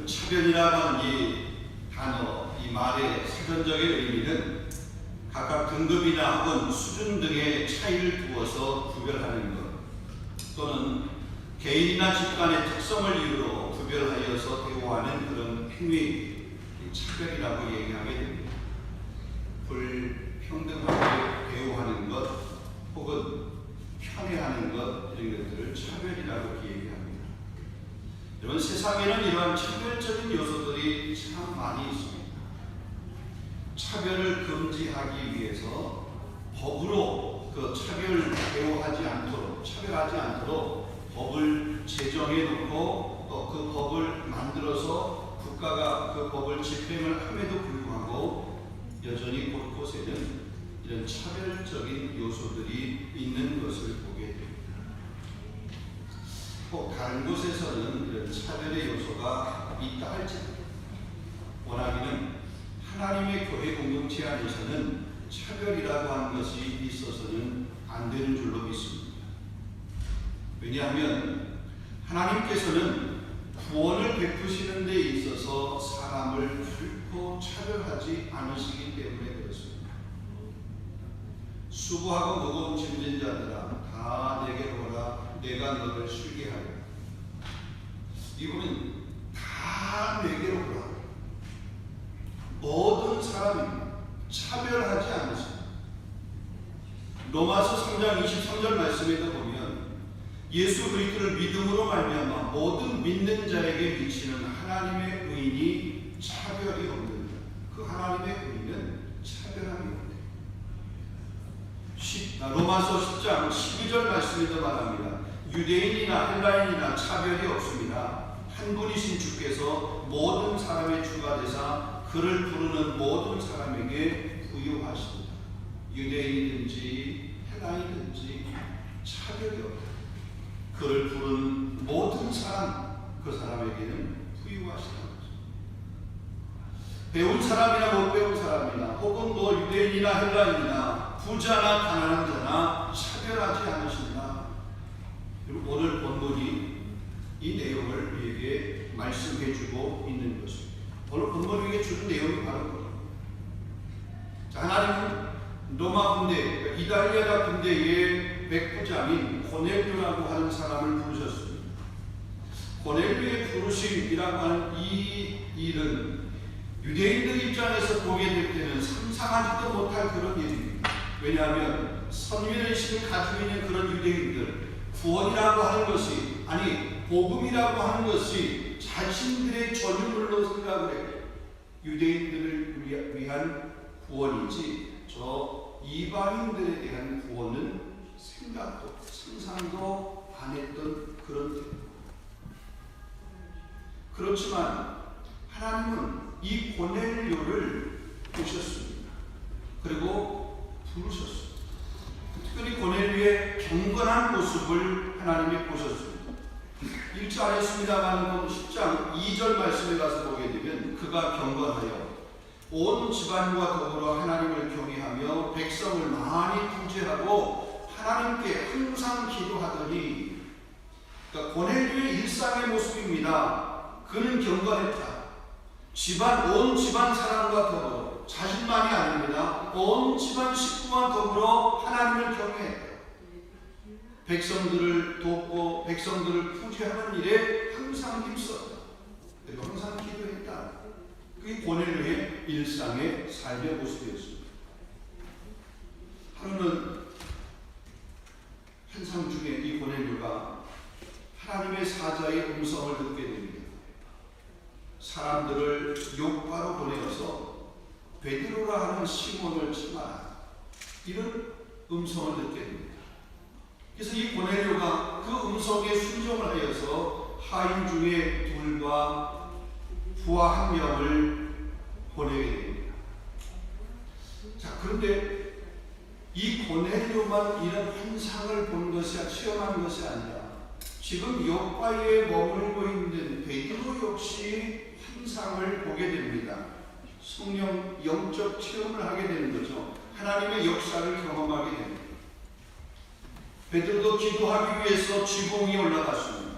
차별이라고 하는 이 단어, 이 말의 사전적인 의미는 각각 등급이나 혹은 수준 등의 차이를 두어서 구별하는 것, 또는 개인이나 집단의 특성을 이유로 구별하여서 대우하는 그런 행위, 차별이라고 얘기하게 됩니다. 불평등하게 대우하는 것, 혹은 편애하는 것, 이런 것들을 차별이라고 얘기합니다. 여러분, 세상에는 이러한 차별적인 요소들이 참 많이 있습니다. 차별을 금지하기 위해서 법으로 그 차별하지 않도록 법을 제정해 놓고 또 그 법을 만들어서 국가가 그 법을 집행을 함에도 불구하고 여전히 곳곳에는 이런 차별적인 요소들이 있는 것을 보게 됩니다. 또 다른 곳에서는 이런 차별의 요소가 있다 할지라도 원하기는 하나님의 교회 공동체 안에서는 차별이라고 하는 것이 있어서는 안 되는 줄로 믿습니다. 왜냐하면 하나님께서는 구원을 베푸시는 데 있어서 사람을 결코 차별하지 않으시기 때문에 그렇습니다. 수고하고 무거운 짐진 자들아 다 내게로 오라, 내가 너를 쉬게 하리라. 이분은 다 내게로 오라. 모든 사람입니다. 차별하지 않으십니다. 로마서 3장 23절 말씀에도 보면 예수 그리스도를 믿음으로 말미암아 모든 믿는 자에게 미치는 하나님의 의인이 차별이 없는 것. 그 하나님의 의인은 차별함이 없네. 로마서 10장 12절 말씀에도 말합니다. 유대인이나 헬라인이나 차별이 없습니다. 한 분이신 주께서 모든 사람의 주가 되사 그를 부르는 모든 사람에게 부유하십니다. 유대인이든지 헬라인이든지 차별이 없다. 그를 부르는 모든 사람, 그 사람에게는 부유하시다는 거죠. 배운 사람이나 못 배운 사람이나 혹은 유대인이나 헬라인이나 부자나 가난한 자나 차별하지 않으신다. 그리고 오늘 본문이 이 내용을 우리에게 말씀해주고 있는 것입니다. 오늘 본문에게 주는 내용이 바로 그겁니다. 하나님은 로마 군대, 이달리아 군대의 백부장인 고넬료라고 하는 사람을 부르셨습니다. 고넬료의 부르심이라고 하는 이 일은 유대인들 입장에서 보게 될 때는 상상하지도 못할 그런 일입니다. 왜냐하면 선민의식을 가지고 있는 그런 유대인들, 구원이라고 하는 것이, 아니 복음이라고 하는 것이 자신들의 전유물로 생각을 해요. 유대인들을 위한 구원이지 저 이방인들에 대한 구원은 생각도 상상도 안 했던 그런 일. 그렇지만 하나님은 이 고넬료를 보셨습니다. 그리고 부르셨습니다. 특별히 고넬료의 경건한 모습을 하나님이 보셨습니다. 읽지 않았습니다만 10장 2절 말씀에 가서 보게 되면 그가 경건하여 온 집안과 더불어 하나님을 경외하며 백성을 많이 구제하고 하나님께 항상 기도하더니, 그러니까 고넬료의 일상의 모습입니다. 그는 경건했다. 온 집안 사람과 더불어, 자신만이 아닙니다. 온 집안 식구와 더불어 하나님을 경외했다. 백성들을 돕고 백성들을 구제하는 일에 항상 힘썼다. 그리고 항상 기도했다. 그게 고넬료의 일상의 삶의 모습이었습니다. 하루는 환상 중에 이 고넬료가 하나님의 사자의 음성을 듣게 됩니다. 사람들을 요파로 보내어서 베드로라 하는 시몬을 쳐마라, 이런 음성을 듣게 됩니다. 그래서 이 고넬료가 그 음성에 순종을 하여서 하인 중에 둘과 부하 한 명을 보내게 됩니다. 자, 그런데 이 고넬료만 이런 환상을 본 것이, 체험한 것이 아니라 지금 요파에 머물고 있는 베드로 역시 환상을 보게 됩니다. 성령 영적 체험을 하게 되는 거죠. 하나님의 역사를 경험하게 됩니다. 베드로도 기도하기 위해서 지붕 위에 올라갔습니다.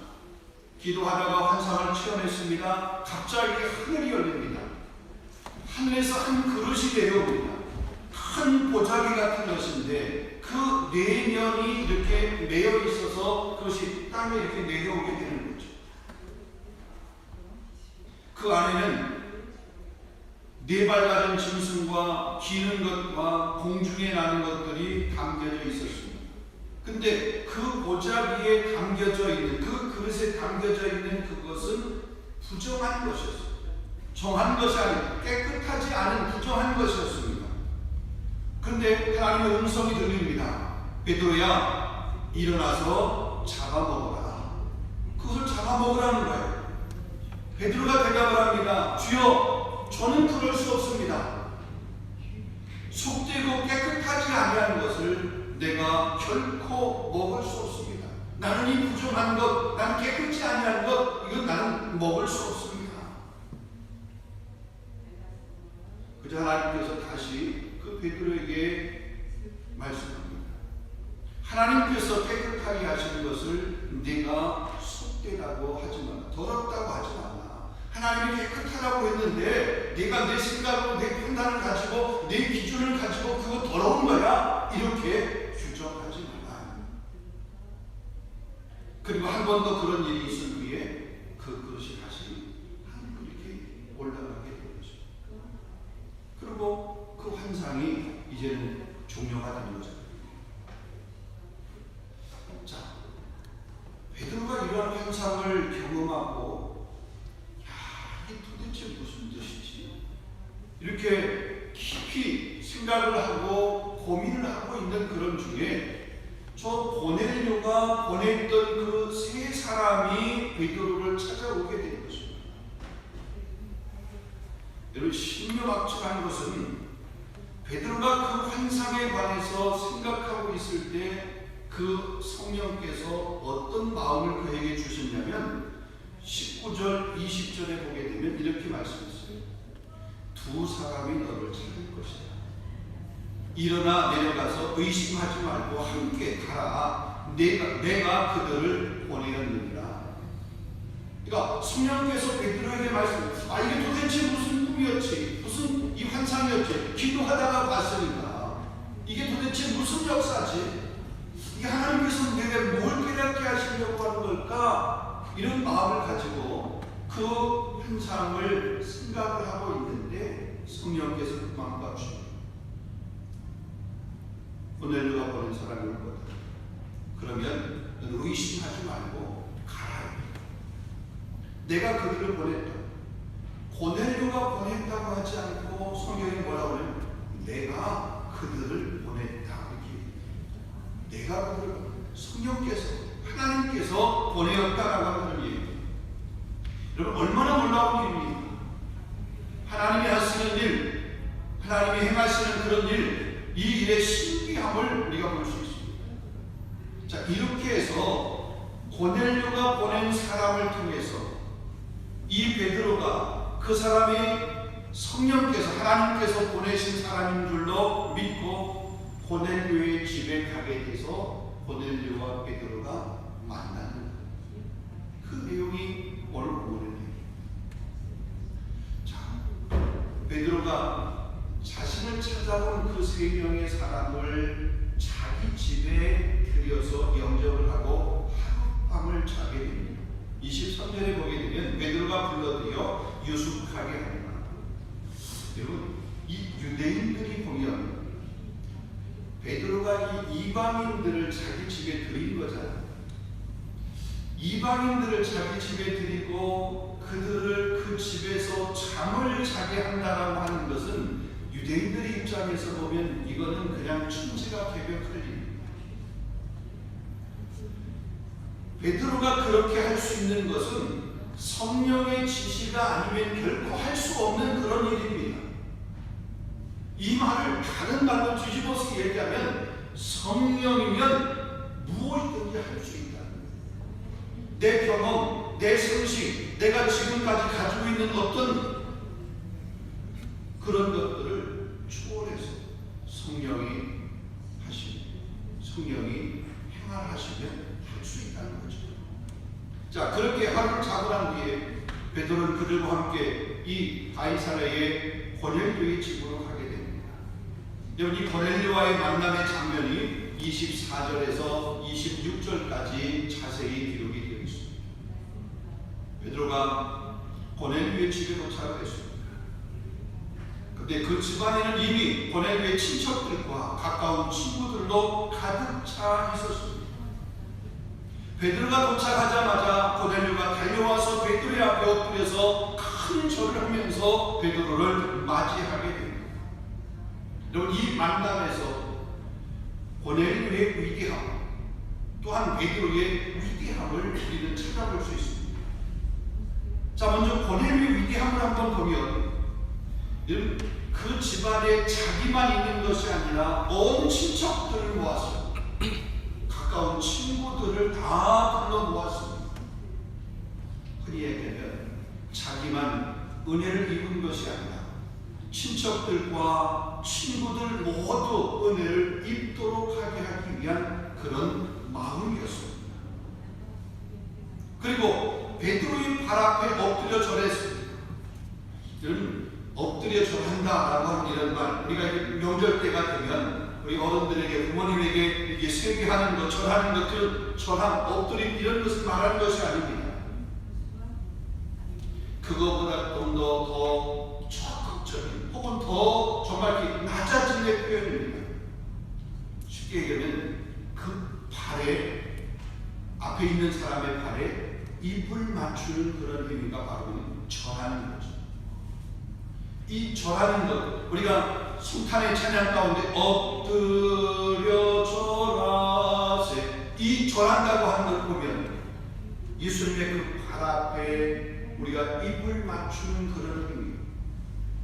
기도하다가 환상을 체험했습니다. 갑자기 하늘이 열립니다. 하늘에서 한 그릇이 내려옵니다. 큰 보자기 같은 것인데 그 내면이 이렇게 매여 있어서 그것이 땅에 이렇게 내려오게 되는 거죠. 그 안에는 네 발 가진 짐승과 기는 것과 공중에 나는 것들이 담겨져 있었습니다. 근데 그 보자기에 담겨져 있는, 그 그릇에 담겨져 있는 그것은 부정한 것이었습니다. 정한 것이 아닌, 깨끗하지 않은 부정한 것이었습니다. 그런데 하나님의 음성이 들립니다. 베드로야, 일어나서 잡아먹어라. 그것을 잡아먹으라는 거예요. 베드로가 대답을 합니다. 주여, 저는 그럴 수 없습니다. 속되고 깨끗하지 아니한 것을 내가 결코 먹을 수 없습니다. 나는 이 부정한 것, 나는 깨끗지 아니한 것, 이건 나는 먹을 수 없습니다. 그저 하나님께서 다시 그 베드로에게 말씀합니다. 하나님께서 깨끗하게 하시는 것을 네가 속되다고 하지 마라. 더럽다고 하지 마라. 하나님이 깨끗하다고 했는데 네가 내 생각으로 내 판단을 가지고 내 기준을 가지고 그거 더러운 거야? 이렇게 규정하지 마라. 그리고 한 번 더 그런 일이 있은 후에 그 그릇이 다시 하늘로 이렇게 올라가게 되죠. 그리고 그 환상이 이제는 종료가 된 거죠. 자, 베드로가 이러한 환상을 경험하고 이게 도대체 무슨 뜻이지? 이렇게 깊이 생각을 하고 고민을 하고 있는 그런 중에 저 고넬료가 보냈던 그 세 사람이 베드로를 찾아오게 된 것입니다. 여러분, 신묘막측한 것은 베드로가 그 환상에 관해서 생각하고 있을 때 그 성령께서 어떤 마음을 그에게 주셨냐면 19절, 20절에 보게 되면 이렇게 말씀했어요. 두 사람이 너를 찾을 것이다. 일어나 내려가서 의심하지 말고 함께 가라. 내가 그들을 보내었느니라. 그러니까 성령께서 베드로에게 말씀했어요. 이게 도대체 무슨 꿈이었지? 무슨 이 환상이었지? 기도하다가 봤으니까 이게 도대체 무슨 역사지? 이게 하나님께서 내게 뭘 깨닫게 하시려고 하는 걸까? 이런 마음을 가지고 그 환상을 생각을 하고 있는데 성령께서 그 마음을 주십니다. 고넬료가 보낸 사람이 올 거다. 그러면 너는 의심하지 말고 가라. 내가 그들을 보냈다. 고넬료가 보냈다고 하지 않고 성경이 뭐라고 하냐면 내가 그들을 보냈다. 이렇게 내가 그들을 성령께서 하나님께서 보내었다라고 하는 얘기예요. 여러분, 얼마나 놀라운 일입니까? 하나님이 하시는 일, 하나님이 행하시는 그런 일, 이 일의 신비함을 우리가 볼 수 있습니다. 자, 이렇게 해서 고넬료가 보낸 사람을 통해서 이 베드로가 그 사람이 성령께서 하나님께서 보내신 사람인 줄로 믿고 고넬료의 집에 가게 돼서 고넬료와 베드로가 만나는 그 내용이 오늘 보는 얘기예요. 자, 베드로가 자신을 찾아온 그 세 명의 사람을 자기 집에 들여서 영접을 하고 하룻밤을 자게 됩니다. 23절에 보게 되면 베드로가 불러들여 유숙하게 합니다. 여러분, 이 유대인들이 보면 베드로가 이 이방인들을 자기 집에 들인 거잖아요. 이방인들을 자기 집에 들이고 그들을 그 집에서 잠을 자게 한다라고 하는 것은 유대인들의 입장에서 보면 이거는 그냥 천지가 개벽할 일입니다. 베드로가 그렇게 할 수 있는 것은 성령의 지시가 아니면 결코 할 수 없는 그런 일입니다. 이 말을 다른 말로 뒤집어서 얘기하면 성령이면 무엇이든지 할 수 있다. 내 경험, 내 상식, 내가 지금까지 가지고 있는 어떤 그런 것들을 초월해서 성령이 하시면, 성령이 행하시면 할 수 있다는 거죠. 자, 그렇게 하루를 자고 난 뒤에 베드로는 그들과 함께 이 가이사랴의 고넬료의 집으로 가게 됩니다. 여러분, 이 고넬료와의 만남의 장면이 24절에서 26절까지 자세히 기록이 되어 있습니다. 베드로가 고넬료의 집에 도착을 했습니다. 근데 그 집안에는 이미 고넬료의 친척들과 가까운 친구들로 가득 차 있었습니다. 베드로가 도착하자마자 고넬료가 달려와서 베드로의 앞에 엎드려서 큰 절을 하면서 베드로를 맞이하게 됩니다. 여러분, 이 만남에서 고넬료의 위대함, 또한 베드로의 위대함을 우리는 찾아볼 수 있습니다. 자, 먼저 고넬료의 위대함을 한번 보면 그 집안에 자기만 있는 것이 아니라 온 친척들을 모았어요. 가까운 친구들을 다 불러 모았습니다. 흔히 얘기하면 자기만 은혜를 입은 것이 아니라 친척들과 친구들 모두 은혜를 입도록 하게 하기 위한 그런 마음이었습니다. 그리고 베드로의 발 앞에 엎드려 절했습니다. 여러분, 엎드려 절한다라고 하는 이런 말, 우리가 명절 때가 되면 우리 어른들에게, 부모님에게 이게 세계하는 것, 절하는 것, 그 절함, 엎드림 이런 것을 말하는 것이 아닙니다. 그거보다 좀 더 적극적인 혹은 더 정말 낮아짐의 표현입니다. 쉽게 얘기하면 그 발에, 앞에 있는 사람의 발에 입을 맞추는 그런 의미가 바로 절하는 거죠. 이 절하는 것, 우리가 성탄의 찬양 가운데 엎드려 절하세, 이 절한다고 하는 걸 보면 예수님의 그 발 앞에 우리가 입을 맞추는 그런 의미,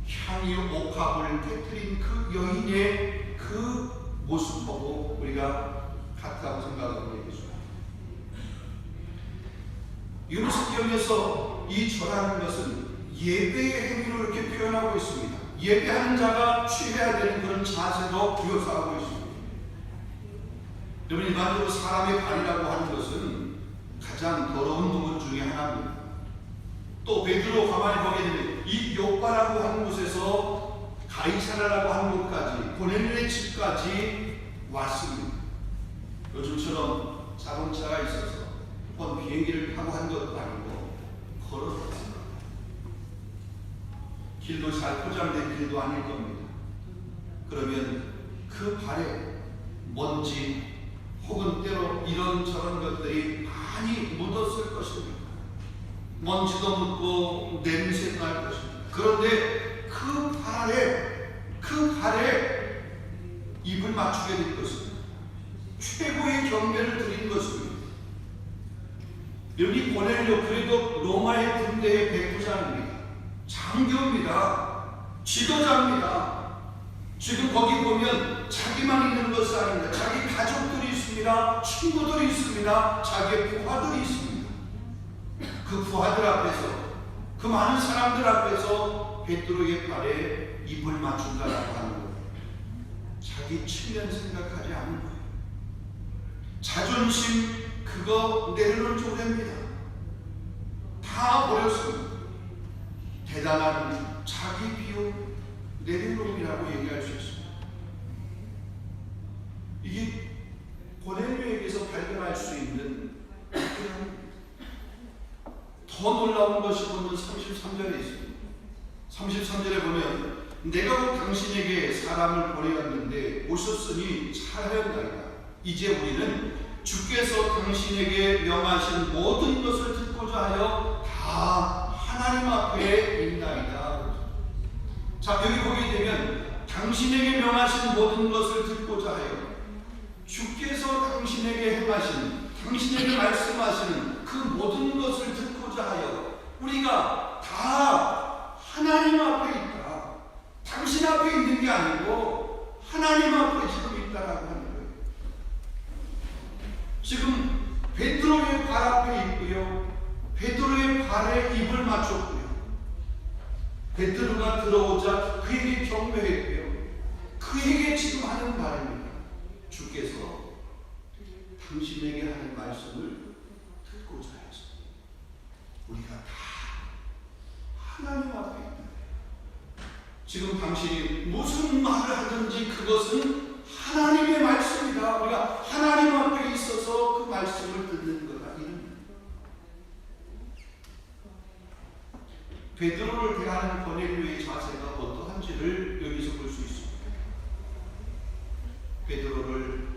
향유 옥합을 깨뜨린 그 여인의 그 모습하고 우리가 같다고 생각하고 있습니다. 율법성경에서 이 절하는 것은 예배의 행위로 이렇게 표현하고 있습니다. 예배하는 자가 취해야 되는 그런 자세도 묘사하고 있습니다. 여러분, 일반적으로 사람의 발이라고 하는 것은 가장 더러운 부분 중에 하나입니다. 또 베드로 가만히 보게 되면 이 요바라고 하는 곳에서 가이사랴라고 하는 곳까지, 고넬료의 집까지 왔습니다. 요즘처럼 자동차가 있어서 혹은 비행기를 타고 한 것도 아니고 걸어서 왔습니다. 길도 잘 포장된 길도 아닐 겁니다. 그러면 그 발에 먼지 혹은 때로 이런저런 것들이 많이 묻었을 것입니다. 먼지도 묻고 냄새도 날 것입니다. 그런데 그 발에 입을 맞추게 된 것입니다. 최고의 경배를 드린 것입니다. 여기 고넬료, 그래도 로마의 군대의 백부장입니다. 장교입니다. 지도자입니다. 지금 거기 보면 자기만 있는 것이 아닙니다. 자기 가족들이 있습니다. 친구들이 있습니다. 자기의 부하들이 있습니다. 그 부하들 앞에서, 그 많은 사람들 앞에서 베드로의 발에 입을 맞춘다라고 하는 거예요. 자기 측면 생각하지 않는 거예요. 자존심 그거 내려놓을 줄 됩니다. 다 버렸습니다. 대단한 자기 비용 내려놓음이라고 얘기할 수 있습니다. 이게 고넬료에게서 발견할 수 있는 더 놀라운 것이 보면 33절에 있습니다. 33절에 보면 내가 곧 당신에게 사람을 보내었는데 오셨으니 잘하였나이다. 이제 우리는 주께서 당신에게 명하신 모든 것을 듣고자 하여 다 하나님 앞에 있나이다. 자, 여기 보게 되면 당신에게 명하신 모든 것을 듣고자 하여, 주께서 당신에게 행하신, 당신에게 말씀하시는 그 모든 것을 듣고자 하여 우리가 다 하나님 앞에 있다. 당신 앞에 있는 게 아니고 하나님 앞에 지금 있다라고 하는 거예요. 지금 베드로의 발 앞에 있고요, 베드로의 발에 입을 맞췄고요, 베드로가 들어오자 그에게 경배했고요, 그에게 지금 하는 말입니다. 주께서 당신에게 하는 말씀을 듣고자 해서 우리가 다 하나님 앞에 있다. 지금 당신이 무슨 말을 하든지 그것은 하나님의 말씀이다. 우리가 하나님 앞에 있어서 그 말씀을 듣는 거다. 베드로를 대하는 고넬료의 자세가 어떠한지를 여기서 볼 수 있습니다. 베드로를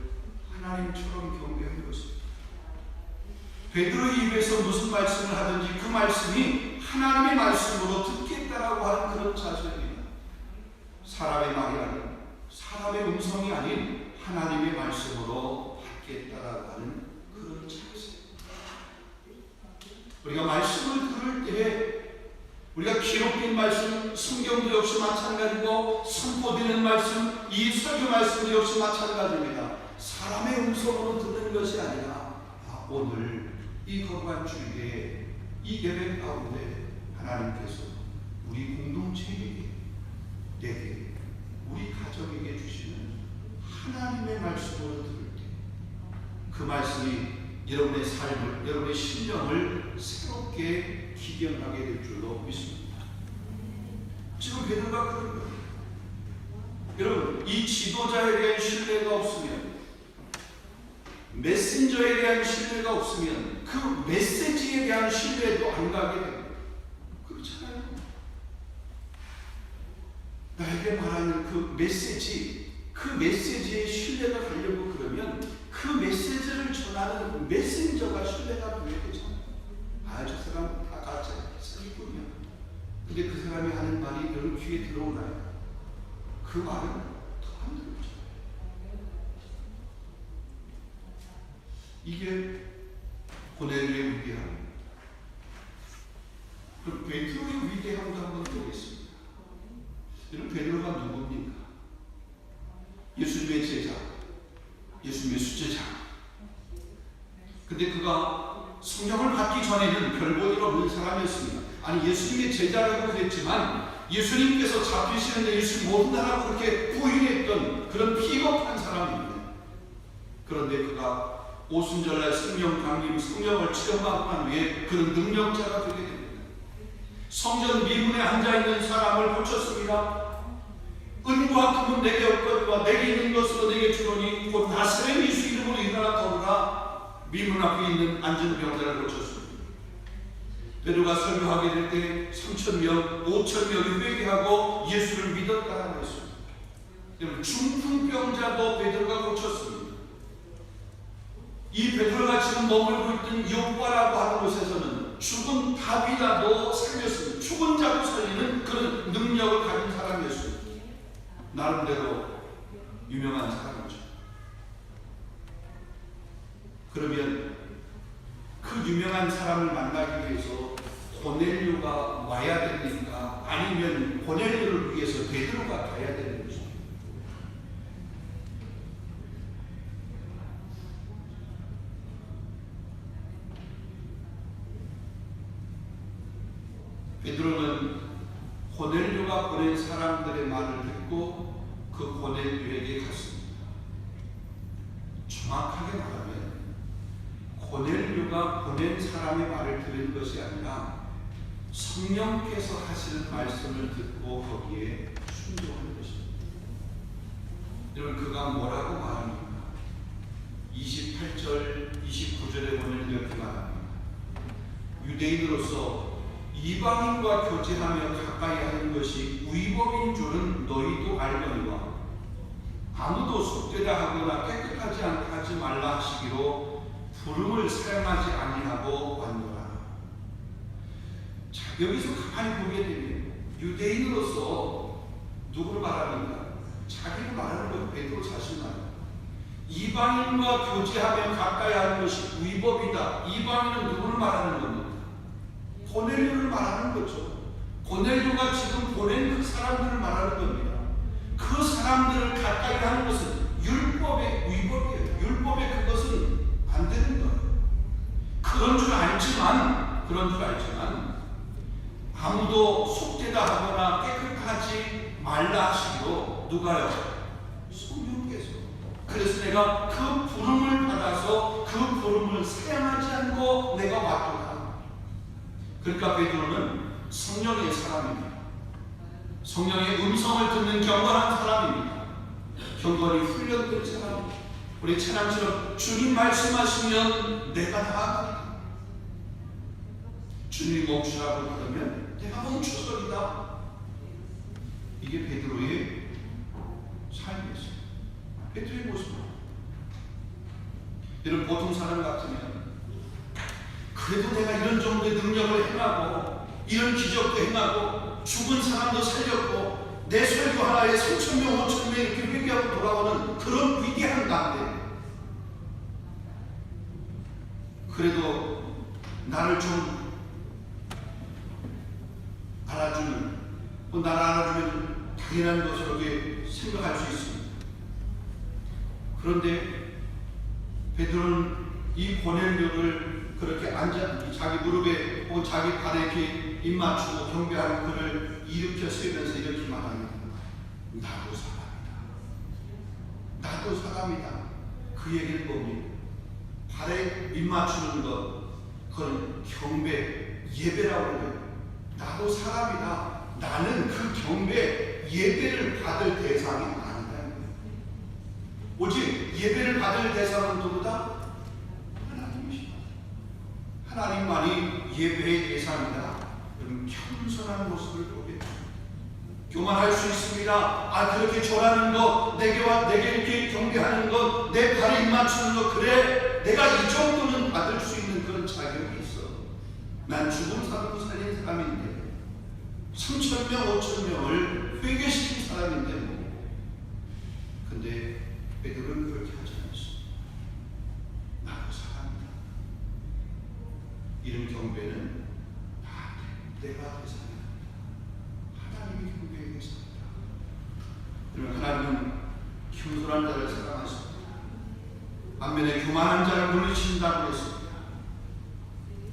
하나님처럼 경배한 것입니다. 베드로의 입에서 무슨 말씀을 하든지 그 말씀이 하나님의 말씀으로 듣겠다라고 하는 그런 자세입니다. 사람의 말이 아닌, 사람의 음성이 아닌 하나님의 말씀으로 받겠다라고 하는 그런 자세. 우리가 말씀을 들을 때에 우리가 기록된 말씀, 성경도 역시 마찬가지고 선포되는 말씀, 이 설교 말씀도 역시 마찬가지입니다. 사람의 음성으로 듣는 것이 아니라 오늘 이 거룩한 주일에 이 예배 가운데 하나님께서 우리 공동체에게, 내게, 우리 가정에게 주시는 하나님의 말씀으로 들을 때 그 말씀이 여러분의 삶을, 여러분의 심령을 새롭게 기경하게 될 줄로 믿습니다. 지금 베드로가 그런 거예요. 여러분, 이 지도자에 대한 신뢰가 없으면, 메신저에 대한 신뢰가 없으면 그 메시지에 대한 신뢰도 안 가게 됩니다. 그렇잖아요. 나에게 말하는 그 메시지에 신뢰가 가려고 그러면 그 메시지를 전하는 메신저가 신뢰가 되어야 되잖아요. 아, 저 사람 다 가짜 사기꾼이야. 근데 그 사람이 하는 말이 여러분 귀에 들어오나요? 그 말은 더 안 들어오죠. 이게 고넬료의 위대함. 그럼 베드로의 위대함도 한번 보겠습니다. 여러분, 베드로가 누굽니까? 예수님의 제자, 예수님의 수제자. 근데 그가 성령을 받기 전에는 별 볼 일 없는 사람이었습니다. 아니, 예수님의 제자라고 그랬지만 예수님께서 잡히시는데 예수님 모른다라고 그렇게 부인했던 그런 비겁한 사람입니다. 그런데 그가 오순절날 성령 강림, 성령을 체험하고 난 후에 그런 능력자가 되게 됩니다. 성전 미문에 앉아있는 사람을 고쳤습니다. 은과 금은 내게 없거니와 내게 있는 것으로 내게 주노니 곧 나사렛 예수 이름으로 일어나 걸으라. 미문 앞에 있는 앉은 병자를 고쳤습니다. 베드로가 설교하게 될 때 3,000명, 5,000명이 회개하고 예수를 믿었다고 했습니다. 여러분, 중풍병자도 베드로가 고쳤습니다. 이 베드로가 지금 머물고 있던 요파라고 하는 곳에서는 죽은 다비다도 살렸습니다. 죽은 자도 살리는 그런 능력을 가진 사람이었습니다. 나름대로 유명한 사람이죠. 그러면 그 유명한 사람을 만나기 위해서 고넬료가 와야 됩니까? 아니면 고넬료를 위해서 베드로가 가야 되는 것입니까? 베드로는 고넬료가 보낸 사람들의 말을 듣고 그 고넬료에게 갔습니다. 정확하게 말하면 고넬료가 보낸 사람의 말을 들은 것이 아니라 성령께서 하시는 말씀을 듣고 거기에 순종하는 것입니다. 여러분, 그가 뭐라고 말합니까? 28절, 29절에 보면 이렇게 말합니다. 유대인으로서 이방인과 교제하며 가까이 하는 것이 위법인 줄은 너희도 알거니와 아무도 속되다 하거나 깨끗하지 않다 하지 말라 하시기로 부름을 사용하지 아니하고 왔노라. 자, 여기서 가만히 보게 되면 유대인으로서 누구를 말합니까? 자기를 말하는 것, 베드로 자신을 말합니다. 이방인과 교제하며 가까이 하는 것이 위법이다. 이방인은 누구를 말하는 겁니까? 고넬료를 말하는 거죠. 고넬료가 지금 보낸 그 사람들을 말하는 겁니다. 그 사람들을 가까이 하는 것은 율법의 위법이에요. 율법의 그것은 안 되는 거예요. 그런 줄 알지만 아무도 속되다 하거나 깨끗하지 말라 하시기로 누가요? 성령께서. 그래서 내가 그 부름을 받아서 그 부름을 사양하지 않고 내가 왔도다. 그러니까 베드로는 성령의 사람입니다. 성령의 음성을 듣는 경건한 사람입니다. 경건이 훈련된 사람입니다. 우리 찬양처럼 주님 말씀하시면 내가 나아가리라. 주님 멈추라고 그러면 내가 멈춰서리다. 이게 베드로의 삶이었어요. 베드로의 모습입니다. 여러분, 보통 사람 같으면 그래도 내가 이런 정도의 능력을 행하고 이런 기적도 행하고 죽은 사람도 살렸고 내 설교 하나에 3,000명 5,000명 이렇게 회개하고 돌아오는 그런 위대한 가운데 그래도 나를 좀 알아주는, 나를 알아주면 당연한 것으로 이렇게 생각할 수 있습니다. 그런데 베드로는 이 고넬료를 그렇게 앉아 자기 무릎에 혹은 자기 발에 이렇게 입 맞추고 경배하는 그를 일으켜 세우면서 이렇게 말합니다. 나도 사람이다. 나도 사람이다. 그 얘기를 보니 발에 입 맞추는 것, 그건 경배, 예배라고 해요. 나도 사람이다. 나는 그 경배, 예배를 받을 대상이 아니다. 오직 예배를 받을 대상은 누구다? 하나님이시다. 하나님만이 예배의 대상이다. 그럼 겸손한 모습을 보게 됩니다. 교만할 수 있습니다. 그렇게 절하는 것, 내게 이렇게 경배하는 것, 내 발에 입 맞추는 것, 그래 내가 이 정도는 받을 수 있는 그런 자격이 있어. 난 죽은 사람도 살린 사람인데 3,000명 5,000명을 회개시킨 사람인데 근데 베드로는 그렇게 하지 않았어. 나도 사람이다. 이런 경배는 내가 대상이다. 하나님이 경배의 대상이다. 그러면 하나님은 겸손한 자를 사랑하십니다. 반면에 교만한 자를 물리친다고 했습니다.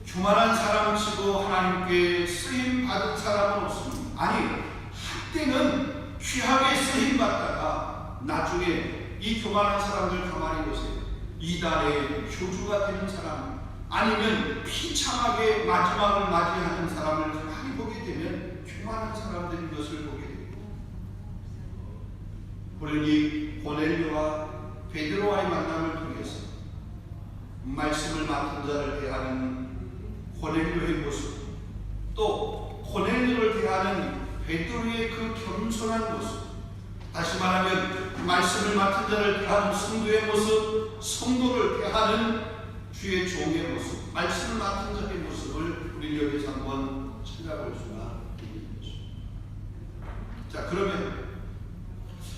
교만한 사람치고 하나님께 쓰임 받은 사람은 없습니다. 아니, 한때는 귀하게 쓰임 받다가 나중에 이 교만한 사람들 가만히 보세요. 이달의 교주가 되는 사람, 아니면 비참하게 마지막을 맞이하는 사람을 가만히 보게 되면 교만한 사람들인 것을 보게 됩니다. 우리는 이 고넬료와 베드로와의 만남을 통해서 말씀을 맡은 자를 대하는 고넬료의 모습, 또 고넬료를 대하는 베드로의 그 겸손한 모습, 다시 말하면 말씀을 맡은 자를 대하는 성도의 모습, 성도를 대하는 주의 종의 모습, 말씀을 맡은 자의 모습을 우리 여기서 한번 찾아볼 수가 있는 것입니다. 자, 그러면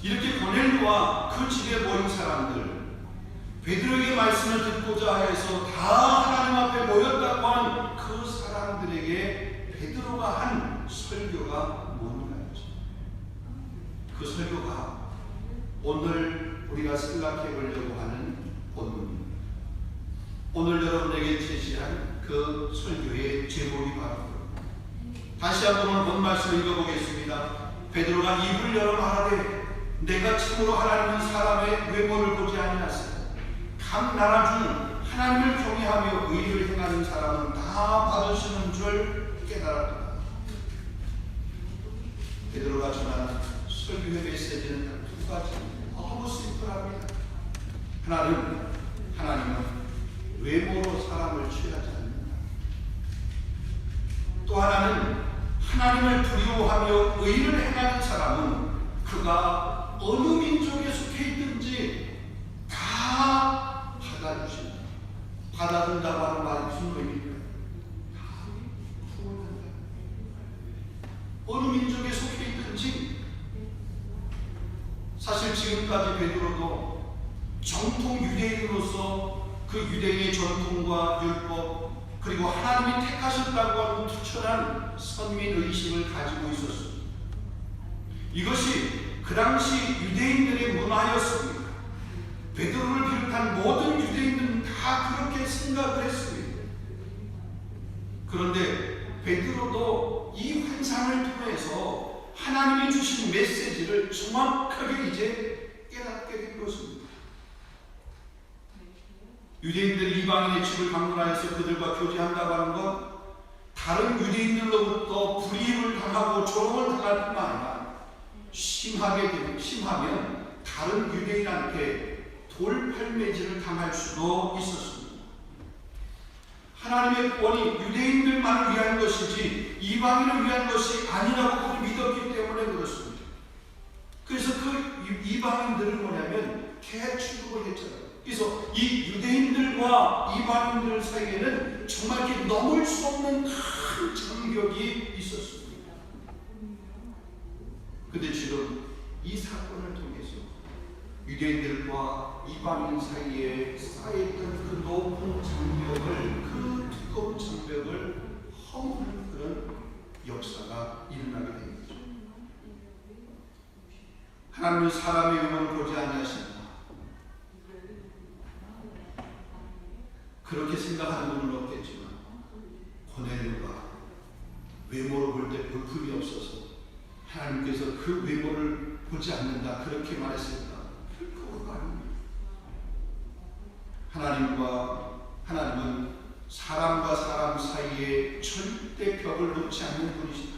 이렇게 고넬료와 그 집에 모인 사람들, 베드로에게 말씀을 듣고자 해서 다 하나님 앞에 모였다고 하는 그 사람들에게 베드로가 한 설교가 뭔가요? 그 설교가 오늘 우리가 생각해 보려고 하는 본문입니다. 오늘 여러분에게 제시한 그 설교의 제목이 바로 다시 한번 본 말씀을 읽어보겠습니다. 베드로가 입을 열어 말하되 내가 참으로 하나님은 사람의 외모를 보지 아니하시고 각 나라 중 하나님을 경외하며 의를 행하는 사람은 다 받으시는 줄 깨달았다. 베드로가 전한 설교의 메시지는 딱 두 가지입니다. 너무 심플합니다. 하나님은 외모로 사람을 취하지 않는다. 또 하나는 하나님을 두려워하며 의를 행하는 사람은 그가 어느 민족에 속해 있든지 다 받아주신다. 받아준다고 하는 말이 무슨 의미입니까? 다 구원한다. 어느 민족에 속해 있든지. 사실 지금까지 베드로도 정통 유대인으로서 그 유대인의 전통과 율법, 그리고 하나님이 택하셨다고 하는 투철한 선민 의식을 가지고 있었습니다. 이것이 그 당시 유대인들의 문화였습니다. 베드로를 비롯한 모든 유대인들은 다 그렇게 생각을 했습니다. 그런데 베드로도 이 환상을 통해서 하나님이 주신 메시지를 정확하게 이제 깨닫게 된 것입니다. 유대인들이 이방인의 집을 방문하여서 그들과 교제한다고 하는 것, 다른 유대인들로부터 불이익을 당하고 조롱을 당할 뿐만 아니라 심하면 다른 유대인한테 돌팔매질을 당할 수도 있었습니다. 하나님의 구원이 유대인들만을 위한 것이지 이방인을 위한 것이 아니라고 믿었기 때문에 그렇습니다. 그래서 그 이방인들은 뭐냐면 개취급을 했잖아요. 그래서 이 유대인들과 이방인들 사이에는 정말 이렇게 넘을 수 없는 큰 장벽이 있었습니다. 근데 지금 이 사건을 통해서 유대인들과 이방인 사이에 쌓여있던 그 높은 장벽을, 그 두꺼운 장벽을 허무는 그런 역사가 일어나게 됩니다. 하나님은 사람의 외모를 보지 아니하신다. 그렇게 생각하는 분은 없겠지만 고넬료가 외모를 볼 때 볼품이 없어서 하나님께서 그 외모를 보지 않는다 그렇게 말했습니다. 결코 아닙니다. 하나님은 사람과 사람 사이에 절대 벽을 놓지 않는 분이시다.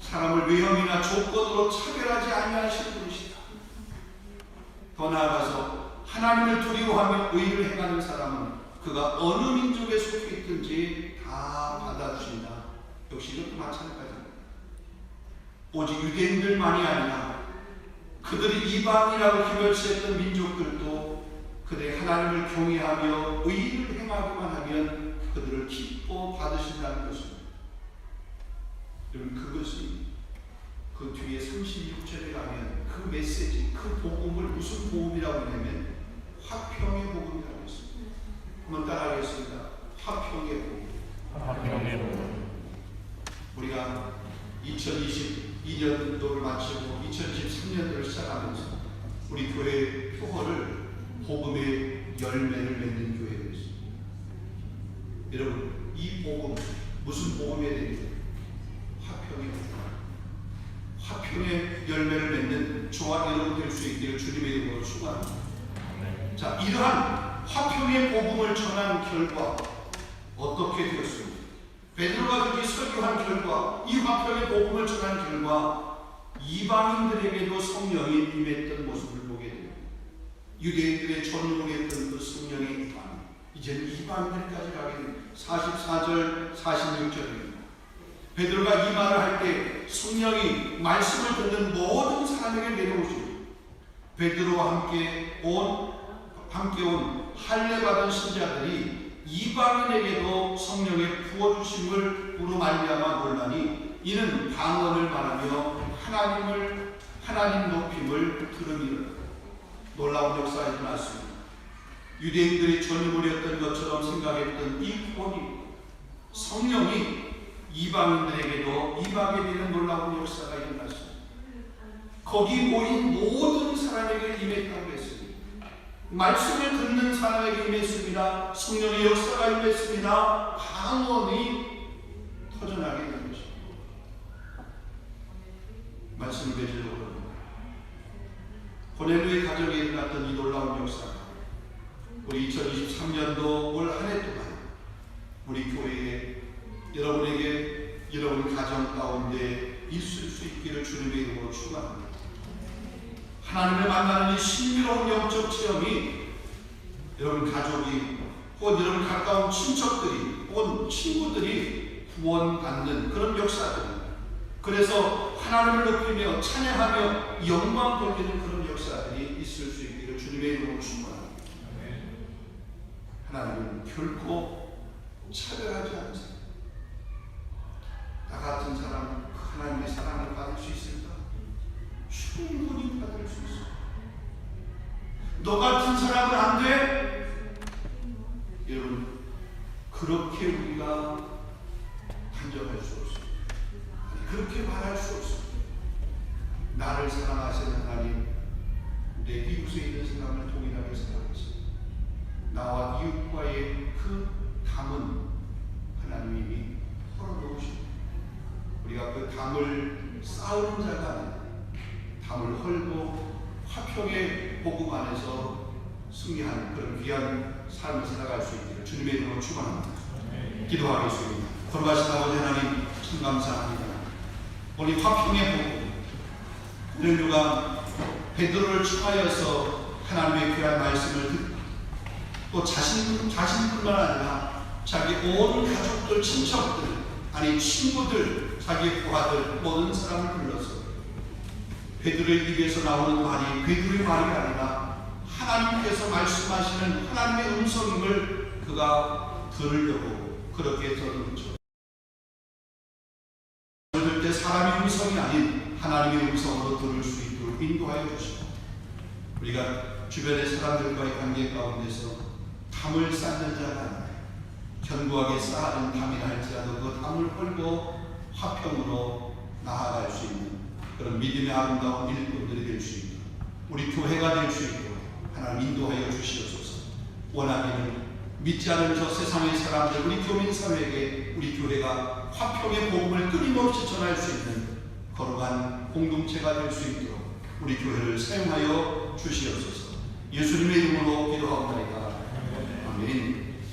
사람을 외형이나 조건으로 차별하지 아니하시는 분이시다. 더 나아가서 하나님을 두려워하며 의를 행하는 사람은 그가 어느 민족에 속해 있든지 다 받아주신다. 역시 이것도 마찬가지입니다. 오직 유대인들만이 아니라 그들이 이방이라고 기별시했던 민족들도 그들의 하나님을 경외하며 의를 행하기만 하면 그들을 기뻐 받으신다는 것입니다. 여러분, 그것이 그 뒤에 36절에 가면 그 메시지, 그 복음을 무슨 복음이라고 하냐면 화평의 복음이라고 했습니다. 한번 따라하겠습니다. 화평의 복음. 화평의 복음. 우리가 2022년도를 마치고 2023년도를 시작하면서 우리 교회 표어를 복음의 열매를 맺는 교회로 했습니다. 여러분, 이 복음 무슨 복음이어야 됩니까? 화평의 복음. 화평의 열매를 맺는 저와 여러분 될 수 있기를 주님의 이름으로 축원합니다. 자, 이러한 화평의 복음을 전한 결과 어떻게 되었습니까? 베드로가 그렇게 설교한 결과, 이 화평의 복음을 전한 결과 이방인들에게도 성령이 임했던 모습을 보게 됩니다. 유대인들의 전능했던 그 성령의 임함, 이제는 이방인들까지 가게 됩니다. 44절, 46절입니다. 베드로가 이 말을 할 때 성령이 말씀을 듣는 모든 사람에게 내려오시고 베드로와 함께 온 할례 받은 신자들이 이방인에게도 성령의 부어주심을 으로 말미암아 놀라니 이는 방언을 말하며 하나님 높임을 들음이라. 놀라운 역사가 일어났습니다. 유대인들이 전유물이었던 것처럼 생각했던 이 구원이 성령이 이방인들에게도 임하게 되는 놀라운 역사가 일어났습니다. 거기 모인 모든 사람에게 임했다고 했습니다. 말씀을 듣는 사람에게 임했습니다. 성령의 역사가 임했습니다. 방언이 터져나게 된 것입니다. 말씀을 맺으려고 합니다. 고넬료의 가정에 일어났던 이 놀라운 역사가 우리 2023년도 올 한 해 동안 우리 교회에 여러분에게 여러분 가정 가운데 있을 수 있기를 주님의 이름으로 축원합니다. 하나님을 만나는 이 신비로운 영적 체험이 여러분 가족이 혹은 여러분 가까운 친척들이 혹은 친구들이 구원받는 그런 역사들입니다. 그래서 하나님을 높이며 찬양하며 영광 돌리는 그런 역사들이 있을 수 있기를 주님의 이름으로 축원합니다. 하나님은 결코 차별하지 않으세요. 나 같은 사람 하나님의 사랑을 받을 수 있을까? 충분히 받을 수 있어. 너 같은 사람은 안 돼? 여러분, 그렇게 우리가 단정할 수 없습니다. 그렇게 말할 수 없습니다. 나를 사랑하시는 하나님, 내 이웃에 있는 사람을 동일하게 사랑하시고 나와 이웃과의 그 담은 하나님이 헐어놓으시고 우리가 그 담을 쌓은 자가 아니라 담을 헐고 화평의 복음 안에서 승리하는 그런 귀한 삶을 살아갈 수 있기를 주님의 이름으로 축원합니다. 기도하겠습니다. 돌아가신 아버지 하나님 참 감사합니다. 우리 화평의 복음 고넬료가 베드로를 청하여서 하나님의 귀한 말씀을 듣고 또 자신뿐만 아니라 자기 온 가족들, 친척들, 아니 친구들, 자기 부하들 모든 사람을 불러서 베드로의 입에서 나오는 말이 베드로의 말이 아니라 하나님께서 말씀하시는 하나님의 음성임을 그가 들으려고 그렇게 들었죠. 들을 때 사람의 음성이 아닌 하나님의 음성으로 들을 수 있도록 인도하여 주시고 우리가 주변의 사람들과의 관계 가운데서 담을 쌓는 자가 아니라 견고하게 쌓아둔 담이라 할지라도 그 담을 헐고 화평으로 나아갈 수 있는 그런 믿음의 아름다운 일꾼들이 될 수 있도록 우리 교회가 될 수 있도록 하나님 인도하여 주시옵소서. 원하기는 믿지 않은 저 세상의 사람들, 우리 교민사회에게 우리 교회가 화평의 복음을 끊임없이 전할 수 있는 거룩한 공동체가 될 수 있도록 우리 교회를 사용하여 주시옵소서. 예수님의 이름으로